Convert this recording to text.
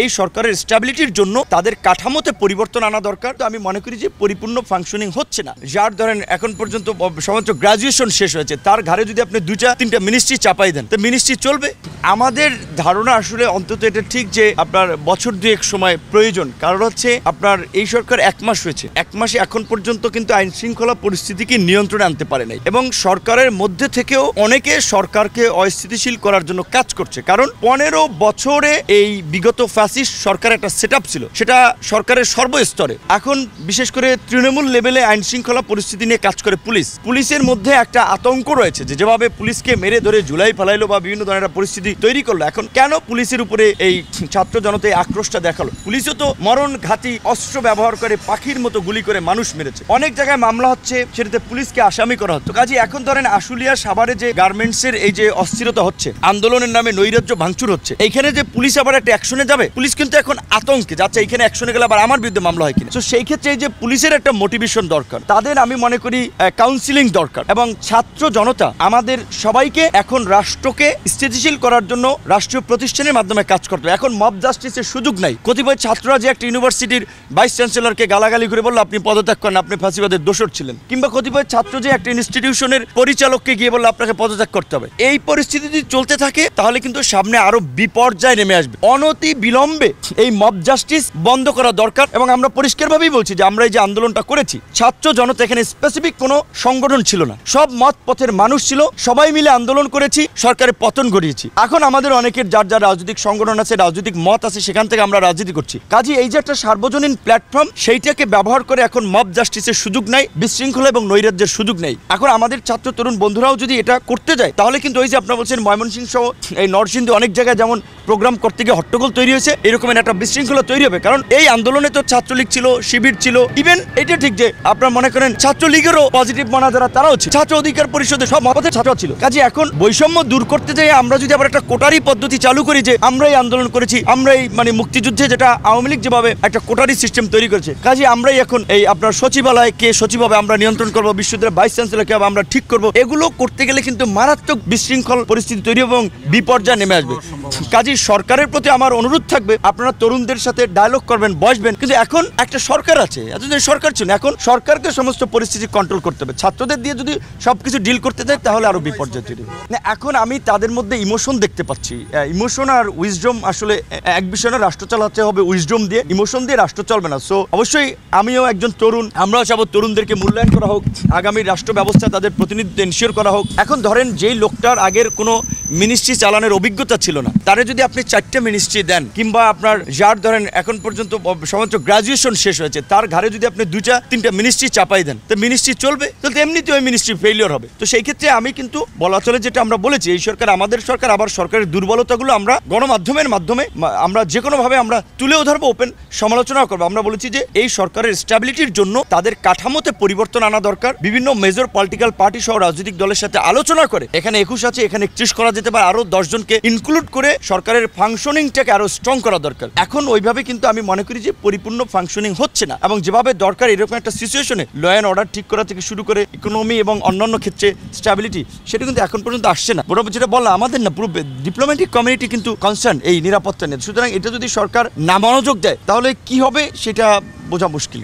এই সরকারের স্ট্যাবিলিটির জন্য তাদের কাঠামোতে পরিবর্তন আনা দরকার। তো আমি মনে করি যে পরিপূর্ণ ফাংশনিং হচ্ছে না। যার ধরেন এখন পর্যন্ত সমাজ গ্রাজুয়েশন শেষ হয়েছে, তার ঘাড়ে যদি আপনি 2-3টা মিনিস্ট্রি চাপাই দেন, তো মিনিস্ট্রি চলবে? আমাদের ধারণা আসলে অন্তত এটা ঠিক যে আপনার বছর 2 সময় প্রয়োজন। কারণ হচ্ছে আপনার এই সরকার 1 মাস হয়েছে, 1 মাসে এখন পর্যন্ত কিন্তু আইন শৃঙ্খলা পরিস্থিতিকে নিয়ন্ত্রণে আনতে পারে নাই, এবং সরকারের মধ্যে থেকেও অনেকে সরকারকে অস্থিতিশীল করার জন্য কাজ করছে। কারণ 15 বছরে এই বিগত ফ্যাসিস্ট সরকার একটা সেটআপ ছিল, সেটা সরকারের সর্বস্তরে। এখন বিশেষ করে তৃণমূল লেভেলে আইন শৃঙ্খলা পরিস্থিতি নিয়ে কাজ করে পুলিশের মধ্যে একটা আতঙ্ক রয়েছে যে যেভাবে পুলিশকে মেরে ধরে ঝুলাই ফেলাইলো বা বিভিন্ন ধরনের পরিস্থিতি তৈরি করলো, এখন কেন পুলিশের উপরে এই ছাত্র জনতা আক্রোশটা দেখালো? পুলিশও তো মরণ ঘাতী অস্ত্র ব্যবহার করে পাখির মতো গুলি করে মানুষ মেরেছে। অনেক জায়গায় মামলা হচ্ছে, সেটাতে পুলিশকে আসামি করা হতো। কাজে এখন ধরেন আশুলিয়া সাভারে যে গার্মেন্টসের এই যে অস্থিরতা হচ্ছে, আন্দোলনের নামে নৈরাজ্য ভাঙচুর হচ্ছে, এইখানে যে পুলিশ আবার একটা অ্যাকশনে যাবে, পুলিশ কিন্তু এখন আতঙ্কে যাচ্ছে এইখানে অ্যাকশনে গেলে আবার আমার বিরুদ্ধে মামলা হয় কিনা। তো সেই ক্ষেত্রে এই যে পুলিশের একটা মোটিভেশন দরকার, তাদের আমি মনে করি কাউন্সিলিং দরকার, এবং ছাত্র জনতা আমাদের সবাইকে এখন রাষ্ট্রকে স্থিতিশীল করার জন্য রাষ্ট্রীয় প্রতিষ্ঠানের মাধ্যমে কাজ করতে হবে। এখন মব জাস্টিসের সুযোগ নাই। কতিপয় ছাত্ররা যে একটা ইউনিভার্সিটির ভাইস চ্যান্সেলরকে গালাগালি করে বললো আপনি পদত্যাগ করেন, আপনি ফাঁসিবাদের দোষর ছিলেন, কিংবা কতিপয় ছাত্র যে একটা ইনস্টিটিউশনের পরিচালককে গিয়ে বললো আপনাকে পদত্যাগ করতে হবে। এই পরিস্থিতি যদি চলতে থাকে তাহলে কিন্তু সামনে আরো বিপর্যয় নেমে আসবে। অনতি বিলম্বে এই মব জাস্টিস বন্ধ করা দরকার, এবং আমরা পরিষ্কারভাবেই বলছি যে আমরা এই যে আন্দোলনটা করেছি, ছাত্র জনতা এখানে স্পেসিফিক কোনো সংগঠন ছিল না, সব মত পথের মানুষ ছিল, সবাই মিলে আন্দোলন করেছি, সরকারের পতন ঘটিয়েছি। এখন আমাদের অনেকের যার যার রাজনৈতিক সংগঠন আছে, রাজনৈতিক মত আছে, সেখান থেকে আমরা রাজনীতি করছি। কাজে এই যে একটা সার্বজনীন প্ল্যাটফর্ম, সেইটাকে ব্যবহার করে এখন মব জাস্টিসের সুযোগ নাই, বিশৃঙ্খলা এবং নৈরাজ্যের সুযোগ নেই। এখন আমাদের ছাত্র তরুণ বন্ধুরাও যদি এটা করতে যায়, তাহলে কিন্তু ওই যে আপনারা বলছেন ময়মনসিংহ সহ এই নরসিংদী অনেক জায়গায় যেমন প্রোগ্রাম করতে গিয়ে হট্টগোল তৈরি হয়েছে, এরকমের একটা বিশৃঙ্খলা তৈরি হবে। কারণ এই আন্দোলনে তো ছাত্রলীগ ছিল, শিবির ছিল, ইভেন এটা ঠিক যে আপনারা মনে করেন ছাত্রলীগেরও পজিটিভ মনা যারা তারাও ছিল, ছাত্র অধিকার পরিষদের সব মহাপথের ছাত্র ছিল। কাজে এখন বৈষম্য দূর করতে যাই আমরা যদি আবার একটা কোটারি পদ্ধতি চালু করি যে আমরাই আন্দোলন করেছি, আমরাই মানে মুক্তিযুদ্ধে যেটা আওয়ামী লীগ যেভাবে একটা কোটারি সিস্টেম তৈরি করেছে, কাজে আমরাই এখন এই আপনার সচিবালয় কে সচিব হবে আমরা নিয়ন্ত্রণ করবো, বিশ্ববিদ্যালয়ের ভাইস চ্যান্সেলরকে আমরা ঠিক করবো, এগুলো করতে গেলে কিন্তু মারাত্মক বিশৃঙ্খল পরিস্থিতি তৈরি এবং বিপর্যয় নেমে আসবে। কাজে সরকারের প্রতি আমার অনুরোধ থাকবে আপনারা তরুণদের সাথে ডায়লগ করবেন, বসবেন, কিন্তু এখন একটা সরকার আছে, এতদিন সরকার ছিল, এখন সরকারকে সমস্ত পরিস্থিতি কন্ট্রোল করতে হবে। ছাত্রদের দিয়ে যদি সবকিছু ডিল করতে যায় তাহলে আরো বিপর্যয় তৈরি হবে। এখন আমি তাদের মধ্যে ইমোশন দেখতে পাচ্ছি। ইমোশন আর উইজডম আসলে এক বিষয় না, রাষ্ট্র চালাতে হবে উইজডম দিয়ে, ইমোশন দিয়ে রাষ্ট্র চলবে না। সো অবশ্যই আমিও একজন তরুণ, আমরাও চাবো তরুণদেরকে মূল্যায়ন করা হোক, আগামী রাষ্ট্র ব্যবস্থা তাদের প্রতিনিধিত্ব এনশিওর করা হোক। এখন ধরেন যেই লোকটার আগের কোনো মিনিস্ট্রি চালানোর অভিজ্ঞতা ছিল না, তারে যদি আপনি 4টে মিনিস্ট্রি দেন, কিংবা আপনার যার ধরেন এখন পর্যন্ত সমাজ গ্রাজুয়েশন শেষ হয়েছে, তার ঘাড়ে যদি আপনি 2-3টা মিনিস্ট্রি চাপাই দেন, তো মিনিস্ট্রি চলবে? তাহলে এমনিতে ওই মিনিস্ট্রি ফেলিওর হবে। তো সেই ক্ষেত্রে আমি কিন্তু বলা চলে যেটা আমরা বলেছি, এই সরকার আমাদের সরকার, আবার সরকারের দুর্বলতাগুলো আমরা গণমাধ্যমের মাধ্যমে আমরা যে কোনোভাবে আমরা তুলেও ধরবো, ওপেন সমালোচনাও করবো। আমরা বলেছি যে এই সরকারের স্ট্যাবিলিটির জন্য তাদের কাঠামোতে পরিবর্তন আনা দরকার। বিভিন্ন মেজর পলিটিক্যাল পার্টি সহ রাজনৈতিক দলের সাথে আলোচনা করে, এখানে 21 আছে, এখানে 31 করা যেতে পারে, আরো 10 জনকে ইনক্লুড করে সরকারের ফাংশনিংটাকে আরো স্ট্রং করা দরকার। এখন ওইভাবে কিন্তু আমি মনে করি যে পরিপূর্ণ ফাংশনিং হচ্ছে না, এবং যেভাবে দরকার এরকম একটা সিচুয়েশনে ল অ্যান্ড অর্ডার ঠিক করা থেকে শুরু করে ইকোনমি এবং অন্যান্য ক্ষেত্রে স্ট্যাবিলিটি, সেটা কিন্তু এখন পর্যন্ত আসছে না। বড় যেটা বললাম, আমাদের না পুরো ডিপ্লোম্যাটিক কমিউনিটি কিন্তু কনসার্ন এই নিরাপত্তা নিয়ে। সুতরাং এটা যদি সরকার না মনোযোগ দেয় তাহলে কি হবে সেটা বোঝা মুশকিল।